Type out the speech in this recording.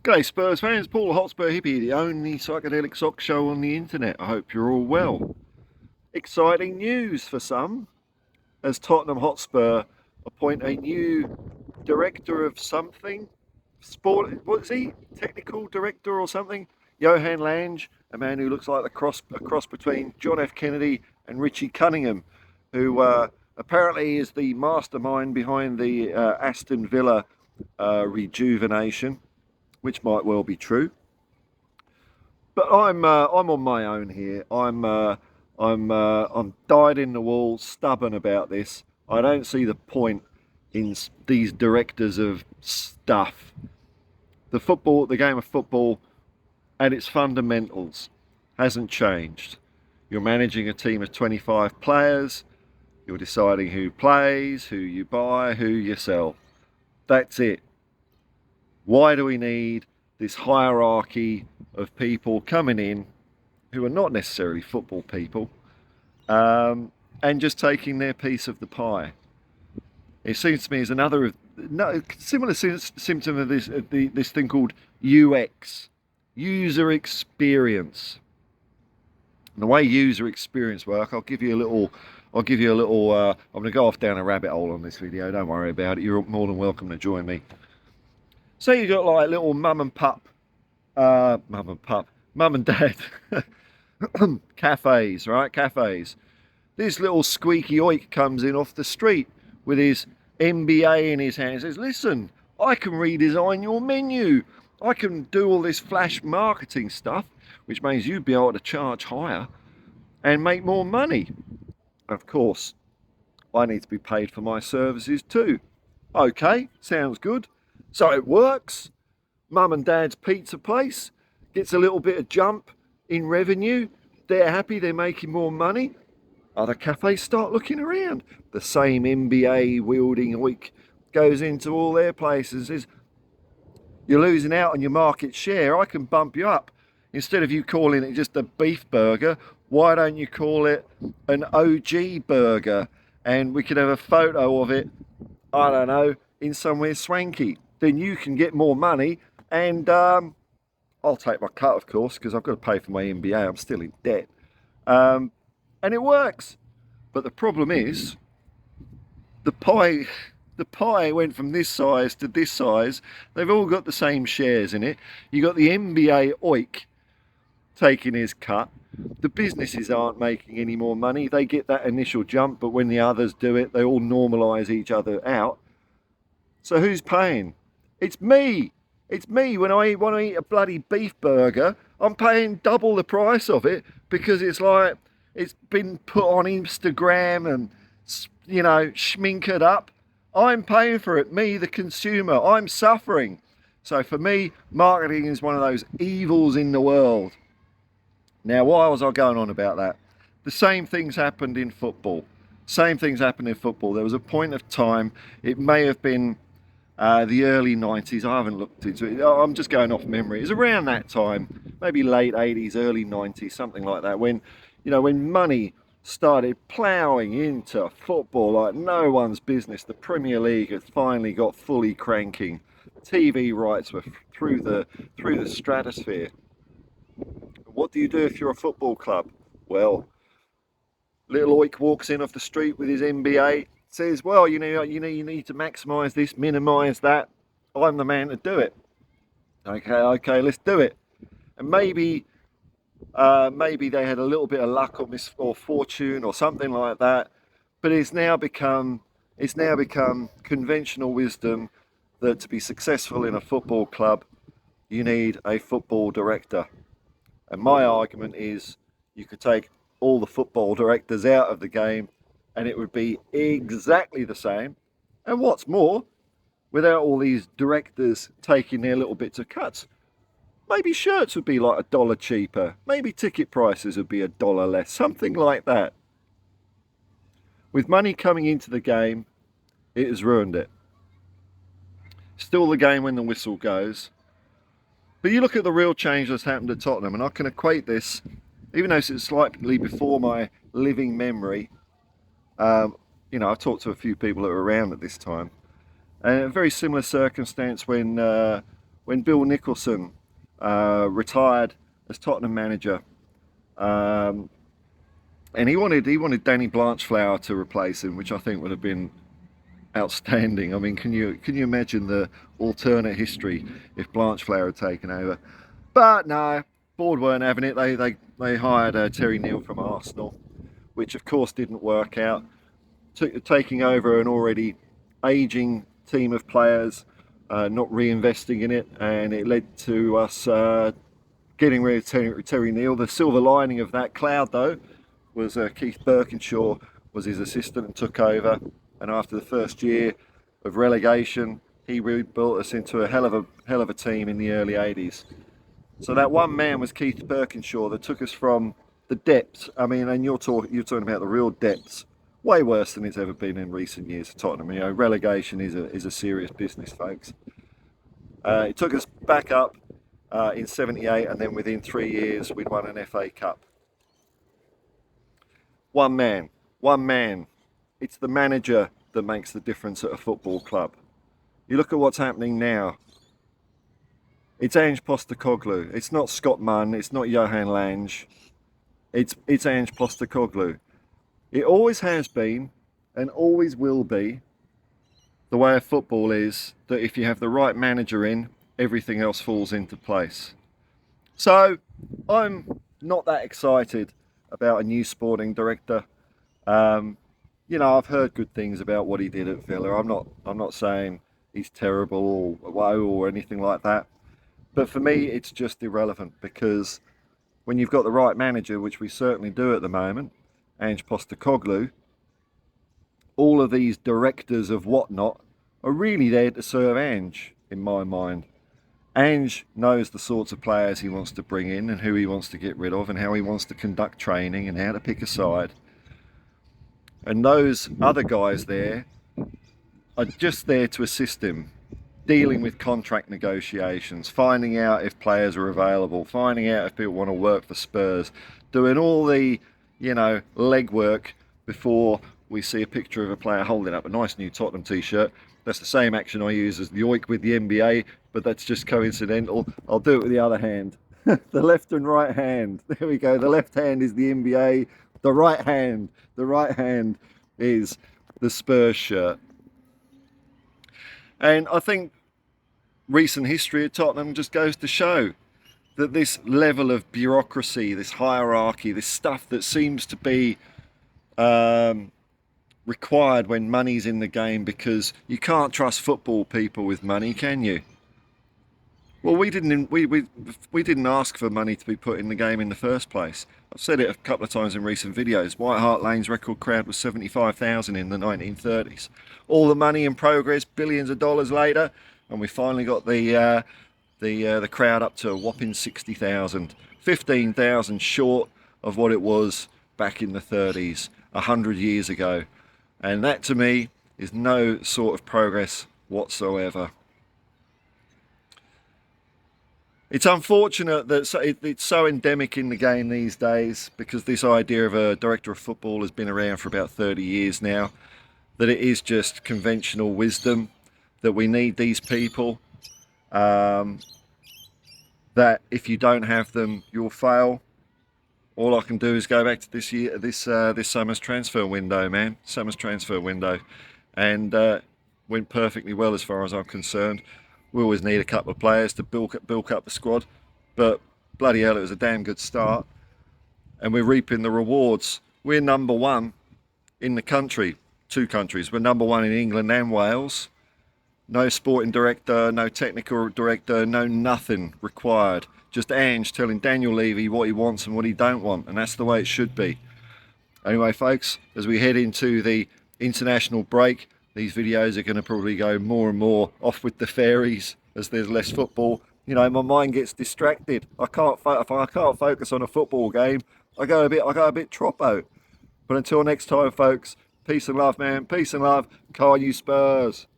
G'day Spurs fans, Paul Hotspur Hippie, the only psychedelic sock show on the internet. I hope you're all well. Exciting news for some, as Tottenham Hotspur appoint a new director of something. Sport, what is he? Technical director or something? Johan Lange, a man who looks like a cross between John F. Kennedy and Richie Cunningham, who apparently is the mastermind behind the Aston Villa rejuvenation, which might well be true. But I'm on my own here. I'm dyed in the wool, stubborn about this. I don't see the point in these directors of stuff. The game of football, and its fundamentals hasn't changed. You're managing a team of 25 players. You're deciding who plays, who you buy, who you sell. That's it. Why do we need this hierarchy of people coming in who are not necessarily football people and just taking their piece of the pie? It seems to me as another similar symptom of this thing called UX, user experience. And the way user experience work, I'll give you a little. I'm going to go off down a rabbit hole on this video. Don't worry about it. You're more than welcome to join me. Say you got like little mum and dad cafes, right? Cafes. This little squeaky oik comes in off the street with his MBA in his hand and says, listen, I can redesign your menu. I can do all this flash marketing stuff, which means you'd be able to charge higher and make more money. Of course, I need to be paid for my services too. Okay, sounds good. So it works. Mum and dad's pizza place gets a little bit of jump in revenue. They're happy, they're making more money. Other cafes start looking around. The same MBA wielding oik goes into all their places and says, you're losing out on your market share. I can bump you up. Instead of you calling it just a beef burger, why don't you call it an OG burger? And we could have a photo of it, I don't know, in somewhere swanky. Then you can get more money, and I'll take my cut, of course, because I've got to pay for my MBA. I'm still in debt. And it works. But the problem is, the pie went from this size to this size. They've all got the same shares in it. You got the MBA oik taking his cut. The businesses aren't making any more money. They get that initial jump, but when the others do it, they all normalise each other out. So who's paying? It's me. It's me. When I want to eat a bloody beef burger, I'm paying double the price of it because it's like it's been put on Instagram and, you know, schminkered up. I'm paying for it, me, the consumer. I'm suffering. So for me, marketing is one of those evils in the world. Now, why was I going on about that? The same things happened in football. Same things happened in football. There was a point of time, it may have been the early 90s. I haven't looked into it. I'm just going off memory. It was around that time, maybe late 80s, early 90s, something like that, when, you know, when money started ploughing into football like no one's business. The Premier League had finally got fully cranking. TV rights were through the stratosphere. What do you do if you're a football club? Well, little oik walks in off the street with his MBA, says, well, you need to maximise this, minimise that. I'm the man to do it. Okay, let's do it. And maybe they had a little bit of luck or fortune or something like that, but it's now become conventional wisdom that to be successful in a football club, you need a football director. And my argument is you could take all the football directors out of the game and it would be exactly the same. And what's more, without all these directors taking their little bits of cuts, maybe shirts would be like $1 cheaper. Maybe ticket prices would be $1 less, something like that. With money coming into the game, it has ruined it. Still the game when the whistle goes. But you look at the real change that's happened at Tottenham, and I can equate this, even though it's slightly before my living memory. You know, I've talked to a few people that were around at this time, and a very similar circumstance when when Bill Nicholson retired as Tottenham manager, and he wanted Danny Blanchflower to replace him, which I think would have been outstanding. I mean, can you imagine the alternate history if Blanchflower had taken over? But no, board weren't having it. They hired Terry Neal from Arsenal, which of course didn't work out. Taking over an already aging team of players, not reinvesting in it, and it led to us getting rid of Terry Neal. The silver lining of that cloud, though, was Keith Birkinshaw was his assistant and took over. And after the first year of relegation, he rebuilt us into a hell of a team in the early 80s. So that one man was Keith Birkinshaw that took us from the depths. I mean, and you're talking about the real depths. Way worse than it's ever been in recent years for Tottenham. You know, relegation is a serious business, folks. It took us back up in '78, and then within 3 years we'd won an FA Cup. One man. It's the manager that makes the difference at a football club. You look at what's happening now. It's Ange Postecoglou. It's not Scott Munn. It's not Johan Lange. It's Ange Postecoglou. It always has been and always will be. The way of football is that if you have the right manager in, everything else falls into place. So I'm not that excited about a new sporting director. You know, I've heard good things about what he did at Villa. I'm not saying he's terrible or woe or anything like that. But for me, it's just irrelevant, because when you've got the right manager, which we certainly do at the moment, Ange Postecoglou, all of these directors of whatnot are really there to serve Ange, in my mind. Ange knows the sorts of players he wants to bring in and who he wants to get rid of and how he wants to conduct training and how to pick a side. And those other guys there are just there to assist him, dealing with contract negotiations, finding out if players are available, finding out if people want to work for Spurs, doing all the, you know, legwork before we see a picture of a player holding up a nice new Tottenham t-shirt. That's the same action I use as the oik with the NBA, but that's just coincidental. I'll do it with the other hand. The left and right hand. There we go. The left hand is the NBA. The right hand is the Spurs shirt. And I think recent history of Tottenham just goes to show that this level of bureaucracy, this hierarchy, this stuff that seems to be required when money's in the game, because you can't trust football people with money, can you? Well, we didn't ask for money to be put in the game in the first place. I've said it a couple of times in recent videos. White Hart Lane's record crowd was 75,000 in the 1930s. All the money in progress, billions of dollars later, and we finally got the crowd up to a whopping 60,000, 15,000 short of what it was back in the 30s, 100 years ago. And that to me is no sort of progress whatsoever. It's unfortunate that it's so endemic in the game these days, because this idea of a director of football has been around for about 30 years now, that it is just conventional wisdom, that we need these people, that if you don't have them, you'll fail. All I can do is go back to this summer's transfer window, man. Summer's transfer window. And went perfectly well as far as I'm concerned. We always need a couple of players to bulk up the squad. But bloody hell, it was a damn good start. And we're reaping the rewards. We're number one in the country. Two countries. We're number one in England and Wales. No sporting director, no technical director, no nothing required. Just Ange telling Daniel Levy what he wants and what he don't want, and that's the way it should be. Anyway, folks, as we head into the international break, these videos are going to probably go more and more off with the fairies as there's less football. You know, my mind gets distracted. If I can't focus on a football game, I go a bit troppo. But until next time, folks, peace and love, man. Peace and love. Car you Spurs.